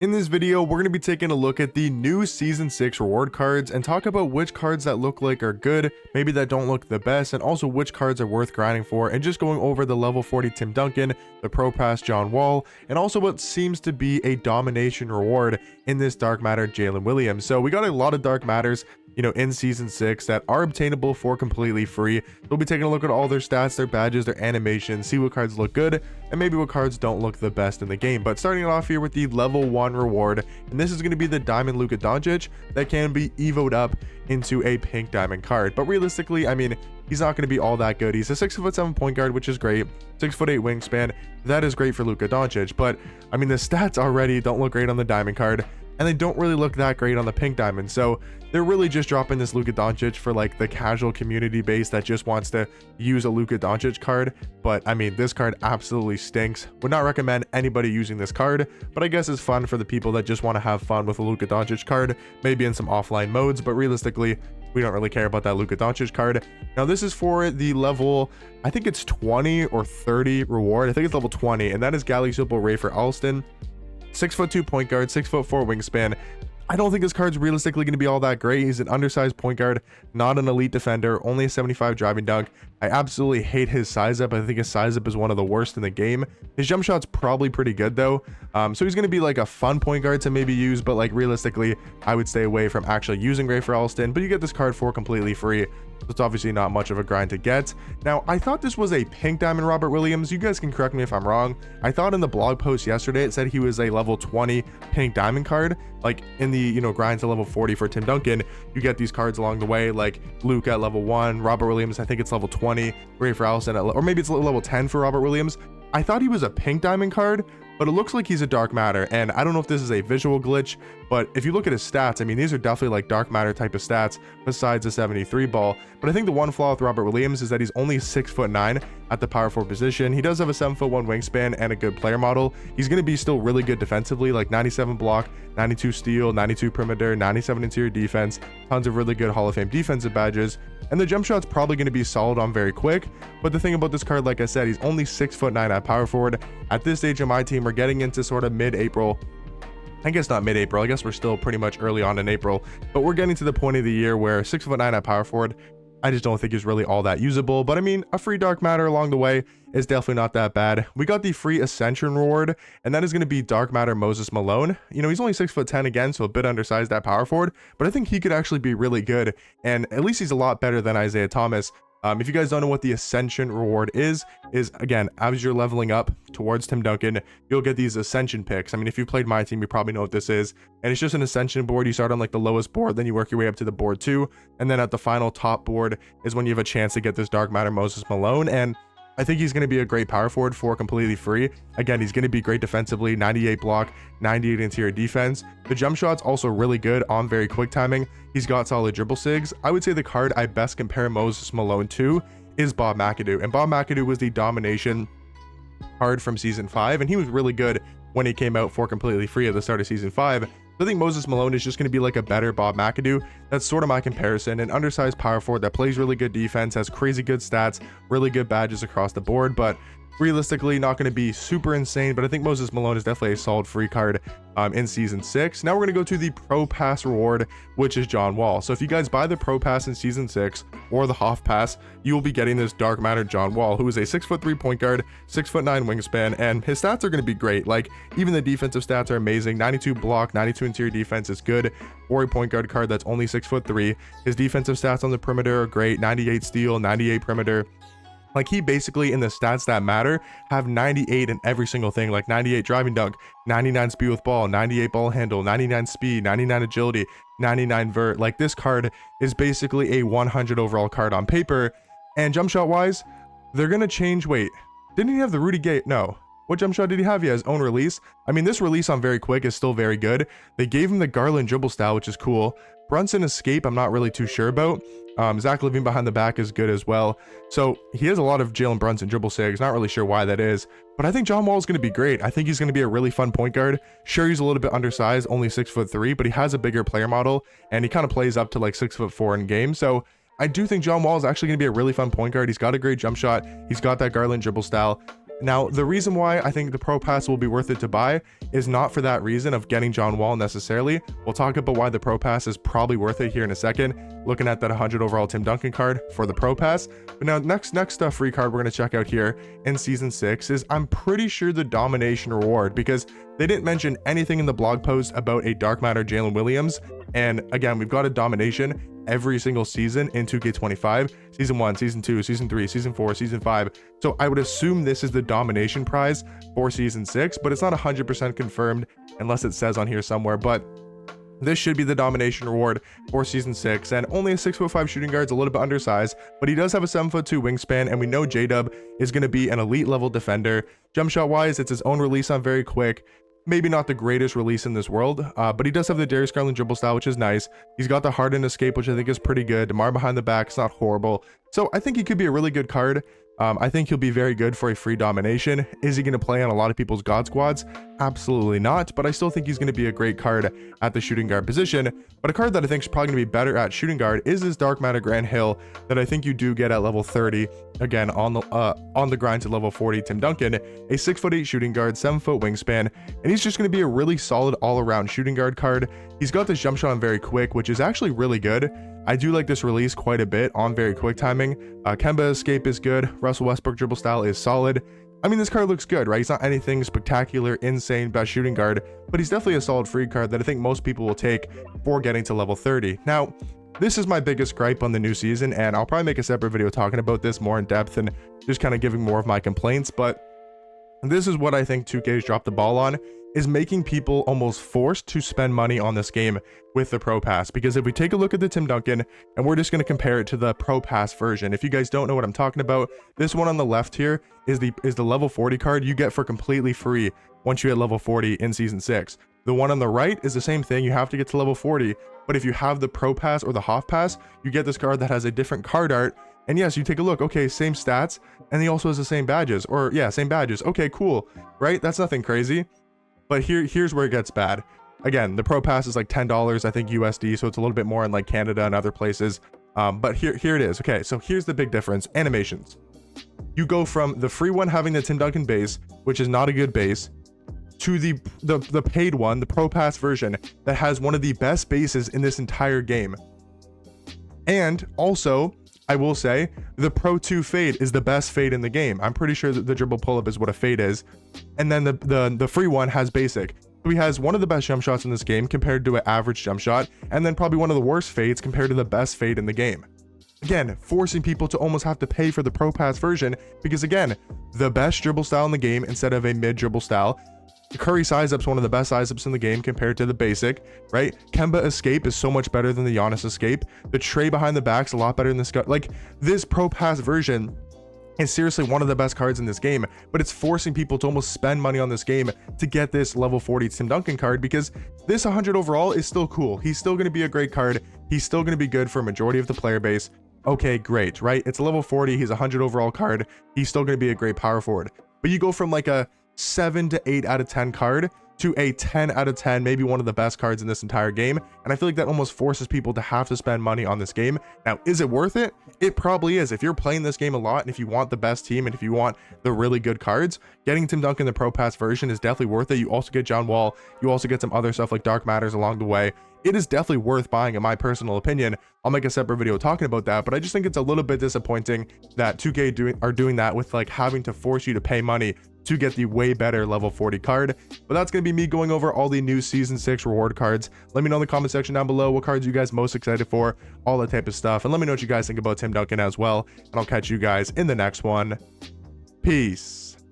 In this video, we're going to be taking a look at the new Season 6 reward cards and talk about which cards that look like are good, maybe that don't look the best, and also which cards are worth grinding for, and just going over the level 40 Tim Duncan, the Pro Pass John Wall, and also what seems to be a domination reward in this Dark Matter Jalen Williams. So we got a lot of Dark Matters in Season 6 that are obtainable for completely free. We'll be taking a look at all their stats, their badges, their animations, see what cards look good, and maybe what cards don't look the best in the game. But starting it off here with the level 1 reward, and this is going to be the Diamond Luka Doncic that can be evoed up into a pink diamond card. But realistically, I mean, he's not going to be all that good. He's a 6'7" point guard, which is great. 6'8" wingspan. That is great for Luka Doncic. But I mean, the stats already don't look great on the diamond card, and they don't really look that great on the pink diamond. So they're really just dropping this Luka Doncic for like the casual community base that just wants to use a Luka Doncic card. But I mean, this card absolutely stinks. Would not recommend anybody using this card, but I guess it's fun for the people that just want to have fun with a Luka Doncic card, maybe in some offline modes. But realistically, we don't really care about that Luka Doncic card. Now this is for the level, I think it's 20 or 30 reward. I think it's level 20, and that is Galley Simple Rafer Alston. 6'2" point guard, 6'4" wingspan. I don't think this card's realistically going to be all that great. He's an undersized point guard, not an elite defender, only a 75 driving dunk. I absolutely hate his size up. I think his size up is one of the worst in the game. His jump shot's probably pretty good though. So he's going to be like a fun point guard to maybe use, but like realistically, I would stay away from actually using Rafer Alston, but you get this card for completely free. So it's obviously not much of a grind to get. Now, I thought this was a pink diamond Robert Williams. You guys can correct me if I'm wrong. I thought in the blog post yesterday, it said he was a level 20 pink diamond card. Like in the, grind to level 40 for Tim Duncan, you get these cards along the way, like Luke at level 1, Robert Williams, I think it's level 20, Rafer Alston, or maybe it's level 10 for Robert Williams. I thought he was a pink diamond card, but it looks like he's a dark matter, and I don't know if this is a visual glitch, but if you look at his stats, I mean, these are definitely like dark matter type of stats besides a 73 ball. But I think the one flaw with Robert Williams is that he's only 6'9" at the power forward position. He does have a 7'1" wingspan and a good player model. He's going to be still really good defensively, like 97 block, 92 steal, 92 perimeter, 97 interior defense, tons of really good Hall of Fame defensive badges. And the jump shot's probably going to be solid on very quick. But the thing about this card, like I said, he's only 6'9" at power forward. At this stage of my team, we're getting into sort of mid-April. I guess not mid-April. I guess we're still pretty much early on in April. But we're getting to the point of the year where 6'9" at power forward, I just don't think is really all that usable. But I mean, a free dark matter along the way is definitely not that bad. We got the free ascension reward, and that is going to be dark matter Moses Malone. He's only 6'10" again, so a bit undersized at power forward, but I think he could actually be really good, and at least he's a lot better than Isaiah Thomas. If you guys don't know what the ascension reward is again, as you're leveling up towards Tim Duncan, you'll get these ascension picks. I mean, if you played my team, you probably know what this is, and it's just an ascension board. You start on like the lowest board, then you work your way up to the board 2, and then at the final top board is when you have a chance to get this dark matter Moses Malone. And I think he's going to be a great power forward for completely free. Again, he's going to be great defensively, 98 block, 98 interior defense. The jump shot's also really good on very quick timing. He's got solid dribble sigs. I would say the card I best compare Moses Malone to is Bob McAdoo. And Bob McAdoo was the domination card from Season 5, and he was really good when he came out for completely free at the start of Season 5. I think Moses Malone is just going to be like a better Bob McAdoo. That's sort of my comparison. An undersized power forward that plays really good defense, has crazy good stats, really good badges across the board, but realistically not going to be super insane. But I think Moses Malone is definitely a solid free card in Season 6. Now we're going to go to the Pro Pass reward, which is John Wall. So if you guys buy the Pro Pass in Season 6 or the Hoff Pass, you will be getting this dark matter John Wall, who is a 6'3" point guard, 6'9" wingspan, and his stats are going to be great. Like, even the defensive stats are amazing. 92 block, 92 interior defense is good for a point guard card that's only 6'3". His defensive stats on the perimeter are great. 98 steal, 98 perimeter. Like, he basically, in the stats that matter, have 98 in every single thing, like 98 driving dunk, 99 speed with ball, 98 ball handle, 99 speed, 99 agility, 99 vert. Like, this card is basically a 100 overall card on paper. And jump shot wise, they're gonna change. Wait, didn't he have the Rudy Gay? No. What jump shot did he have? He has his own release. I mean, this release on very quick is still very good. They gave him the Garland dribble style, which is cool. Brunson escape, I'm not really too sure about. Zach LaVine behind the back is good as well. So he has a lot of Jalen Brunson dribble sigs. Not really sure why that is, but I think John Wall is going to be great. I think he's going to be a really fun point guard. Sure, he's a little bit undersized, only 6'3", but he has a bigger player model, and he kind of plays up to like 6'4" in game. So I do think John Wall is actually going to be a really fun point guard. He's got a great jump shot. He's got that Garland dribble style. Now, the reason why I think the Pro Pass will be worth it to buy is not for that reason of getting John Wall necessarily. We'll talk about why the Pro Pass is probably worth it here in a second, looking at that 100 overall Tim Duncan card for the Pro Pass. But now next free card we're going to check out here in Season 6 is, I'm pretty sure, the Domination reward, because they didn't mention anything in the blog post about a Dark Matter Jalen Williams. And again, we've got a Domination every single season in 2K25, Season 1, Season 2, Season 3, Season 4, Season 5. So I would assume this is the Domination prize for Season 6, but it's not 100% confirmed unless it says on here somewhere. But this should be the Domination reward for Season 6, and only a 6'5" shooting guard's a little bit undersized, but he does have a 7'2" wingspan, and we know J-Dub is going to be an elite level defender. Jump shot wise, it's his own release on very quick. Maybe not the greatest release in this world, but he does have the Darius Garland dribble style, which is nice. He's got the Harden escape, which I think is pretty good. DeMar behind the back is not horrible. So I think he could be a really good card. I think he'll be very good for a free Domination. Is he going to play on a lot of people's God squads? Absolutely not, but I still think he's going to be a great card at the shooting guard position. But a card that I think is probably going to be better at shooting guard is this Dark Matter Grant Hill that I think you do get at level 30. Again, on the grind to level 40, Tim Duncan, a 6'8" shooting guard, 7' wingspan, and he's just going to be a really solid all-around shooting guard card. He's got this jump shot on very quick, which is actually really good. I do like this release quite a bit on very quick timing. Kemba escape is good. Russell Westbrook dribble style is solid. I mean, this card looks good, right? He's not anything spectacular, insane, best shooting guard, but he's definitely a solid free card that I think most people will take for getting to level 30. Now, this is my biggest gripe on the new season, and I'll probably make a separate video talking about this more in depth and just kind of giving more of my complaints, but this is what I think 2K's dropped the ball on, is making people almost forced to spend money on this game with the Pro Pass. Because if we take a look at the Tim Duncan, and we're just going to compare it to the Pro Pass version, if you guys don't know what I'm talking about, this one on the left here is the level 40 card you get for completely free once you hit level 40 in Season 6. The one on the right is the same thing, you have to get to level 40, but if you have the Pro Pass or the Hoff Pass, you get this card that has a different card art. And yes, you take a look, okay, same stats, and he also has the same badges, or yeah, same badges. Okay, cool, right? That's nothing crazy. But here's where it gets bad. Again, the Pro Pass is like $10, I think USD, so it's a little bit more in like Canada and other places. But here it is. Okay, so here's the big difference. Animations. You go from the free one having the Tim Duncan base, which is not a good base, to the paid one, the Pro Pass version, that has one of the best bases in this entire game. And also, I will say, the Pro 2 fade is the best fade in the game. I'm pretty sure that the dribble pull-up is what a fade is. And then the free one has basic. So he has one of the best jump shots in this game compared to an average jump shot, and then probably one of the worst fades compared to the best fade in the game. Again, forcing people to almost have to pay for the Pro Pass version, because again, the best dribble style in the game instead of a mid dribble style. The Curry size up's one of the best size ups in the game compared to the basic, right? Kemba escape is so much better than the Giannis escape. The tray behind the back's a lot better than this. Like, this Pro Pass version is seriously one of the best cards in this game, but it's forcing people to almost spend money on this game to get this level 40 Tim Duncan card, because this 100 overall is still cool. He's still going to be a great card. He's still going to be good for a majority of the player base. Okay, great, right? It's a level 40. He's a 100 overall card. He's still going to be a great power forward. But you go from like a 7 to 8 out of 10 card to a 10 out of 10, maybe one of the best cards in this entire game. And I feel like that almost forces people to have to spend money on this game. Now, is it worth it? It probably is. If you're playing this game a lot, and if you want the best team, and if you want the really good cards, getting Tim Duncan the Pro Pass version is definitely worth it. You also get John Wall. You also get some other stuff like Dark Matters along the way. It is definitely worth buying, in my personal opinion. I'll make a separate video talking about that, but I just think it's a little bit disappointing that 2K are doing that with like having to force you to pay money to get the way better level 40 card. But that's going to be me going over all the new Season 6 reward cards. Let me know in the comment section down below what cards you guys most excited for, all that type of stuff. And let me know what you guys think about Tim Duncan as well. And I'll catch you guys in the next one. Peace.